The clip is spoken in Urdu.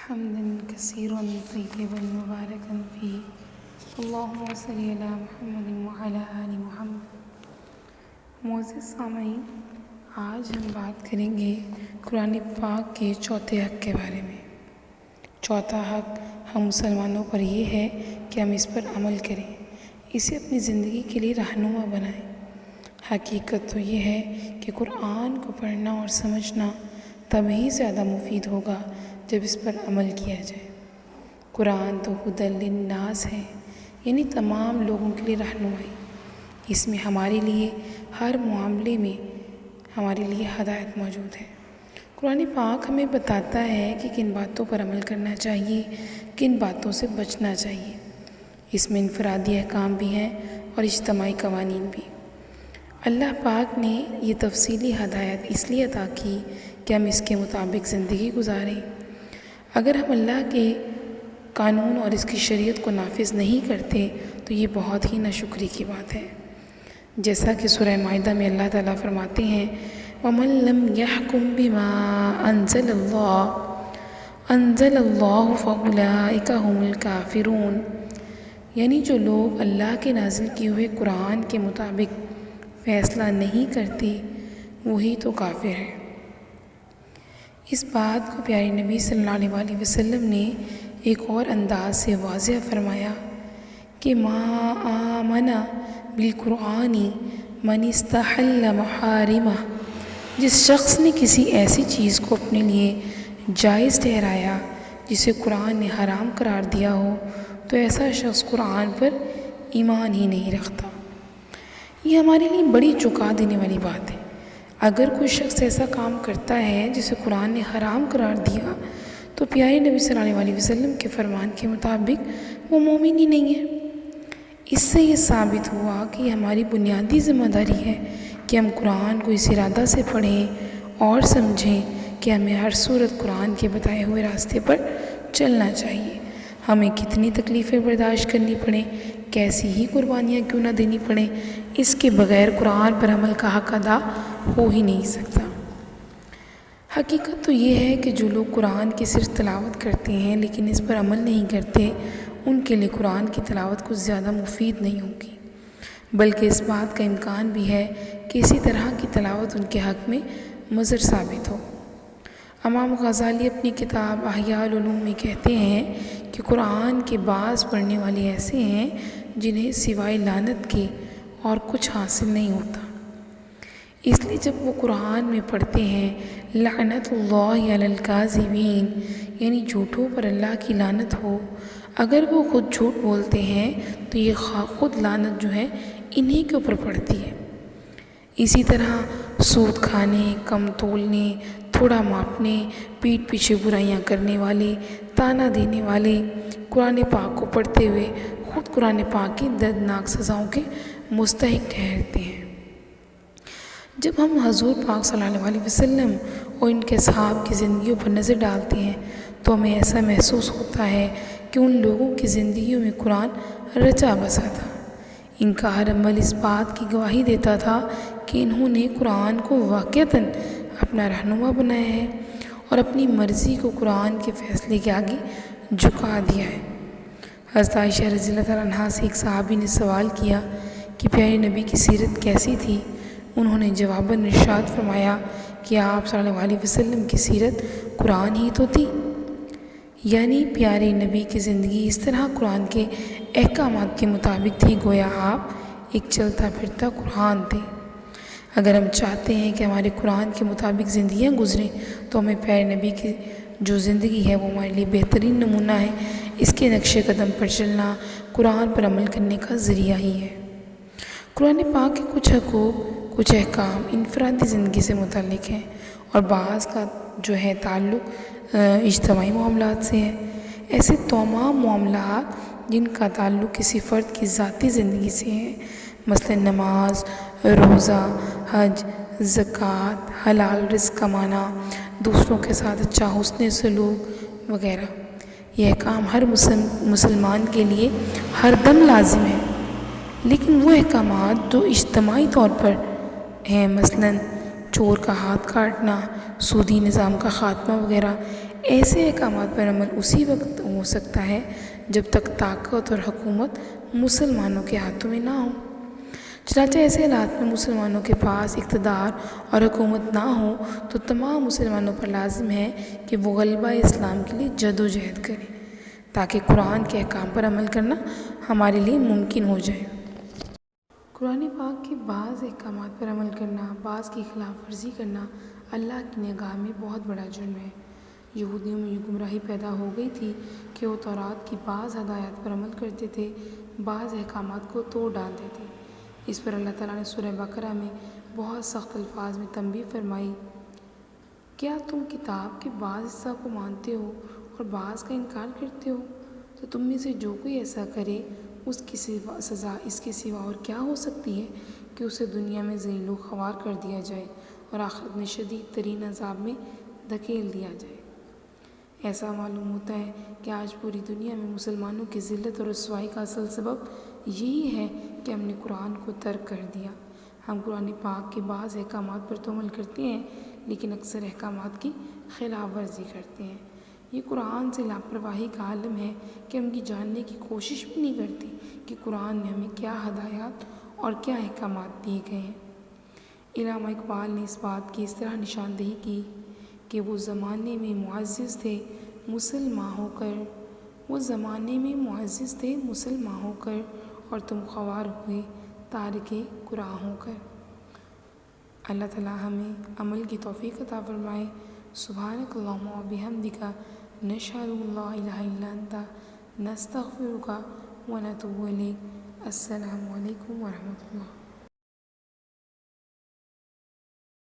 حمدا كثيرا طيبا مباركا فيه اللهم صل علی محمد وعلی آل محمد۔ معزز سامعین، آج ہم بات کریں گے قرآن پاک کے چوتھے حق کے بارے میں۔ چوتھا حق ہم مسلمانوں پر یہ ہے کہ ہم اس پر عمل کریں، اسے اپنی زندگی کے لیے رہنما بنائیں۔ حقیقت تو یہ ہے کہ قرآن کو پڑھنا اور سمجھنا تبھی زیادہ مفید ہوگا جب اس پر عمل کیا جائے۔ قرآن تو ہدی للناس ہے، یعنی تمام لوگوں کے لیے رہنمائی۔ اس میں ہمارے لیے ہر معاملے میں ہمارے لیے ہدایت موجود ہے۔ قرآن پاک ہمیں بتاتا ہے کہ کن باتوں پر عمل کرنا چاہیے، کن باتوں سے بچنا چاہیے۔ اس میں انفرادی احکام بھی ہیں اور اجتماعی قوانین بھی۔ اللہ پاک نے یہ تفصیلی ہدایت اس لیے عطا کی کہ ہم اس کے مطابق زندگی گزاریں۔ اگر ہم اللہ کے قانون اور اس کی شریعت کو نافذ نہیں کرتے تو یہ بہت ہی ناشکری کی بات ہے۔ جیسا کہ سورہ مائدہ میں اللہ تعالیٰ فرماتے ہیں وَمَن لَّمْ يَحْكُم بِمَا أَنزَلَ اللَّهُ فَأُولَٰئِكَ هُمُ الْكَافِرُونَ، یعنی جو لوگ اللہ کے نازل کیے ہوئے قرآن کے مطابق فیصلہ نہیں کرتے وہی تو کافر ہیں۔ اس بات کو پیارے نبی صلی اللہ علیہ وسلم نے ایک اور انداز سے واضح فرمایا کہ ما آمن بالقرآن من استحل محارمہ، جس شخص نے کسی ایسی چیز کو اپنے لیے جائز ٹھہرایا جسے قرآن نے حرام قرار دیا ہو تو ایسا شخص قرآن پر ایمان ہی نہیں رکھتا۔ یہ ہمارے لیے بڑی چونکا دینے والی بات ہے۔ اگر کوئی شخص ایسا کام کرتا ہے جسے قرآن نے حرام قرار دیا تو پیارے نبی صلی اللہ علیہ وسلم کے فرمان کے مطابق وہ مومن ہی نہیں ہے۔ اس سے یہ ثابت ہوا کہ یہ ہماری بنیادی ذمہ داری ہے کہ ہم قرآن کو اس ارادہ سے پڑھیں اور سمجھیں کہ ہمیں ہر صورت قرآن کے بتائے ہوئے راستے پر چلنا چاہیے۔ ہمیں کتنی تکلیفیں برداشت کرنی پڑیں، کیسی ہی قربانیاں کیوں نہ دینی پڑیں، اس کے بغیر قرآن پر عمل کا حق ادا ہو ہی نہیں سکتا۔ حقیقت تو یہ ہے کہ جو لوگ قرآن کی صرف تلاوت کرتے ہیں لیکن اس پر عمل نہیں کرتے، ان کے لیے قرآن کی تلاوت کچھ زیادہ مفید نہیں ہوگی، بلکہ اس بات کا امکان بھی ہے کہ اسی طرح کی تلاوت ان کے حق میں مضر ثابت ہو۔ امام غزالی اپنی کتاب احیاء العلوم میں کہتے ہیں کہ قرآن کے بعض پڑھنے والے ایسے ہیں جنہیں سوائے لعنت کے اور کچھ حاصل نہیں ہوتا۔ اس لیے جب وہ قرآن میں پڑھتے ہیں لعنت اللہ علی الکاذبین، یعنی جھوٹوں پر اللہ کی لعنت ہو، اگر وہ خود جھوٹ بولتے ہیں تو یہ خود لعنت جو ہے انہی کے اوپر پڑتی ہے۔ اسی طرح سود کھانے، کم تولنے، تھوڑا ماپنے، پیٹھ پیچھے برائیاں کرنے والے، تانا دینے والے قرآن پاک کو پڑھتے ہوئے خود قرآن پاک کی دردناک سزاؤں کے مستحق ٹھہرتے ہیں۔ جب ہم حضور پاک صلی اللہ علیہ وسلم اور ان کے اصحاب کی زندگیوں پر نظر ڈالتے ہیں تو ہمیں ایسا محسوس ہوتا ہے کہ ان لوگوں کی زندگیوں میں قرآن رچا بسا تھا۔ ان کا ہر عمل اس بات کی گواہی دیتا تھا کہ انہوں نے قرآن کو واقعتاً اپنا رہنما بنایا ہے اور اپنی مرضی کو قرآن کے فیصلے کے آگے جھکا دیا ہے۔ حضرت عائشہ رضی اللہ تعالیٰ عنہا سے ایک صحابی نے سوال کیا کہ پیارے نبی کی سیرت کیسی تھی؟ انہوں نے جواباً ارشاد فرمایا کہ آپ صلی اللہ علیہ وسلم کی سیرت قرآن ہی تو تھی، یعنی پیارے نبی کی زندگی اس طرح قرآن کے احکامات کے مطابق تھی گویا آپ ایک چلتا پھرتا قرآن تھے۔ اگر ہم چاہتے ہیں کہ ہمارے قرآن کے مطابق زندگیاں گزریں تو ہمیں پیارے نبی کی جو زندگی ہے وہ ہمارے لیے بہترین نمونہ ہے۔ اس کے نقش قدم پر چلنا قرآن پر عمل کرنے کا ذریعہ ہی ہے۔ قرآن پاک کے کچھ حقوق، کچھ احکام انفرادی زندگی سے متعلق ہیں اور بعض کا جو ہے تعلق اجتماعی معاملات سے ہے۔ ایسے تمام معاملات جن کا تعلق کسی فرد کی ذاتی زندگی سے ہے، مثلا نماز، روزہ، حج، زکوٰۃ، حلال رزق کمانا، دوسروں کے ساتھ اچھا حسن سلوک وغیرہ، یہ احکام ہر مسلمان کے لیے ہر دم لازم ہے۔ لیکن وہ احکامات جو اجتماعی طور پر ہیں، مثلا چور کا ہاتھ کاٹنا، سودی نظام کا خاتمہ وغیرہ، ایسے احکامات پر عمل اسی وقت ہو سکتا ہے جب تک طاقت اور حکومت مسلمانوں کے ہاتھوں میں نہ ہو۔ چنانچہ ایسے حالات میں مسلمانوں کے پاس اقتدار اور حکومت نہ ہو تو تمام مسلمانوں پر لازم ہے کہ وہ غلبہ اسلام کے لیے جد و جہد کریں تاکہ قرآن کے احکام پر عمل کرنا ہمارے لیے ممکن ہو جائے۔ قرآن پاک کے بعض احکامات پر عمل کرنا، بعض کی خلاف ورزی کرنا اللہ کی نگاہ میں بہت بڑا جرم ہے۔ یہودیوں میں یہ گمراہی پیدا ہو گئی تھی کہ وہ تورات کی بعض ہدایات پر عمل کرتے تھے، بعض احکامات کو توڑ ڈالتے تھے۔ اس پر اللہ تعالیٰ نے سورہ بقرہ میں بہت سخت الفاظ میں تنبیہ فرمائی، کیا تم کتاب کے بعض حصہ کو مانتے ہو اور بعض کا انکار کرتے ہو؟ تو تم میں سے جو کوئی ایسا کرے اس کی سزا اس کے سوا اور کیا ہو سکتی ہے کہ اسے دنیا میں ذلیل و خوار کر دیا جائے اور آخرت میں شدید ترین عذاب میں دھکیل دیا جائے۔ ایسا معلوم ہوتا ہے کہ آج پوری دنیا میں مسلمانوں کی ذلت اور رسوائی کا اصل سبب یہی ہے کہ ہم نے قرآن کو ترک کر دیا۔ ہم قرآن پاک کے بعض احکامات پر تو عمل کرتے ہیں لیکن اکثر احکامات کی خلاف ورزی کرتے ہیں۔ یہ قرآن سے لاپرواہی کا عالم ہے کہ ہم یہ جاننے کی کوشش بھی نہیں کرتے کہ قرآن میں ہمیں کیا ہدایات اور کیا احکامات دیے گئے ہیں۔ علامہ اقبال نے اس بات کی اس طرح نشاندہی کی کہ وہ زمانے میں معزز تھے مسلمان ہو کر، وہ زمانے میں معزز تھے مسلمان ہو کر، اور تم خوار ہوئے تارک قرآن ہو کر۔ اللہ تعالیٰ ہمیں عمل کی توفیق عطا فرمائے۔ سبحانک اللہم و بحمدک، نشہد ان لا الہ الا انت، نستغفرک و نتوب الیک۔ السلام علیکم ورحمۃ اللہ۔